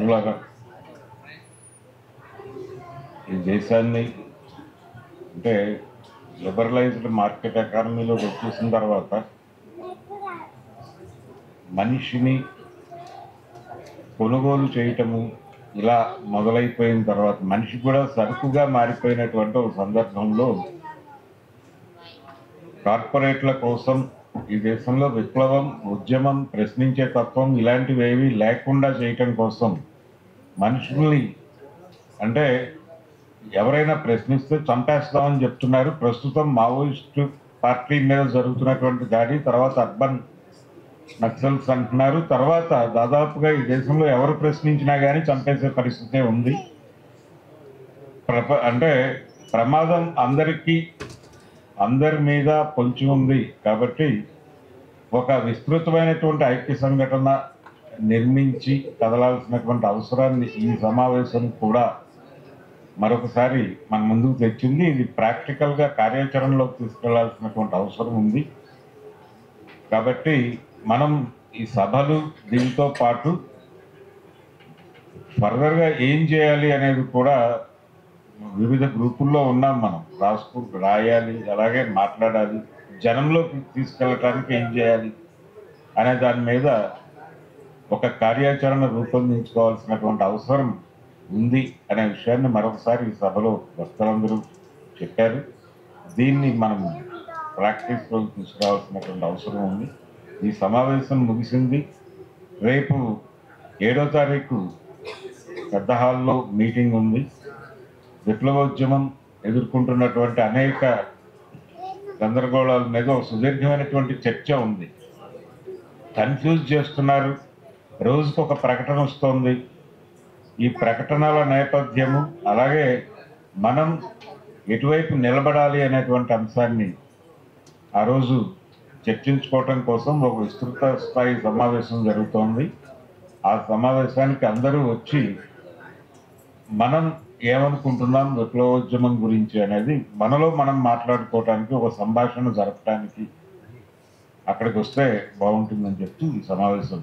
మిత్రులారా, ఈ దేశాన్ని అంటే లిబరలైజ్డ్ మార్కెట్ ఎకానమీలోకి వచ్చేసిన తర్వాత మనిషిని కొనుగోలు చేయటము ఇలా మొదలైపోయిన తర్వాత మనిషి కూడా సరుకుగా మారిపోయినటువంటి ఒక సందర్భంలో కార్పొరేట్ల కోసం ఈ దేశంలో విప్లవం, ఉద్యమం, ప్రశ్నించే తత్వం ఇలాంటివేవి లేకుండా చేయటం కోసం మనుషుల్ని అంటే ఎవరైనా ప్రశ్నిస్తే చంపేస్తామని చెప్తున్నారు. ప్రస్తుతం మావోయిస్టు పార్టీ మీద జరుగుతున్నటువంటి దాడి, తర్వాత అర్బన్ నక్సల్స్ అంటున్నారు. తర్వాత దాదాపుగా ఈ దేశంలో ఎవరు ప్రశ్నించినా కానీ చంపేసే పరిస్థితే ఉంది. అంటే ప్రమాదం అందరి మీద పొంచి ఉంది. కాబట్టి ఒక విస్తృతమైనటువంటి ఐక్య సంఘటన నిర్మించి కదలాల్సినటువంటి అవసరాన్ని ఈ సమావేశం కూడా మరొకసారి మన ముందుకు తెచ్చింది. ఇది ప్రాక్టికల్గా కార్యాచరణలోకి తీసుకెళ్లాల్సినటువంటి అవసరం ఉంది. కాబట్టి మనం ఈ సభలు దీంతో పాటు ఫర్దర్గా ఏం చేయాలి అనేది కూడా వివిధ గ్రూపుల్లో ఉన్నాం. మనం రాయాలి, అలాగే మాట్లాడాలి, జనంలోకి తీసుకెళ్ళటానికి ఏం చేయాలి అనే దాని మీద ఒక కార్యాచరణ రూపొందించుకోవాల్సినటువంటి అవసరం ఉంది అనే విషయాన్ని మరొకసారి ఈ సభలో వక్తలందరూ చెప్పారు. దీన్ని మనం ప్రాక్టీస్లోకి తీసుకురావాల్సినటువంటి అవసరం ఉంది. ఈ సమావేశం ముగిసింది. రేపు 7వ తారీఖు పెద్ద హాల్లో మీటింగ్ ఉంది. విప్లవోద్యమం ఎదుర్కొంటున్నటువంటి అనేక గందరగోళాల మీద ఒక సుదీర్ఘమైనటువంటి చర్చ ఉంది. కన్ఫ్యూజ్ చేస్తున్నారు. రోజుకు ఒక ప్రకటన వస్తుంది. ఈ ప్రకటనల నేపథ్యము, అలాగే మనం ఎటువైపు నిలబడాలి అనేటువంటి అంశాన్ని ఆ రోజు చర్చించుకోవటం కోసం ఒక విస్తృత స్థాయి సమావేశం జరుగుతోంది. ఆ సమావేశానికి అందరూ వచ్చి మనం ఏమనుకుంటున్నాం విప్లవోద్యమం గురించి అనేది మనలో మనం మాట్లాడుకోవటానికి, ఒక సంభాషణ జరపడానికి అక్కడికి వస్తే బాగుంటుందని చెప్తూ ఈ సమావేశం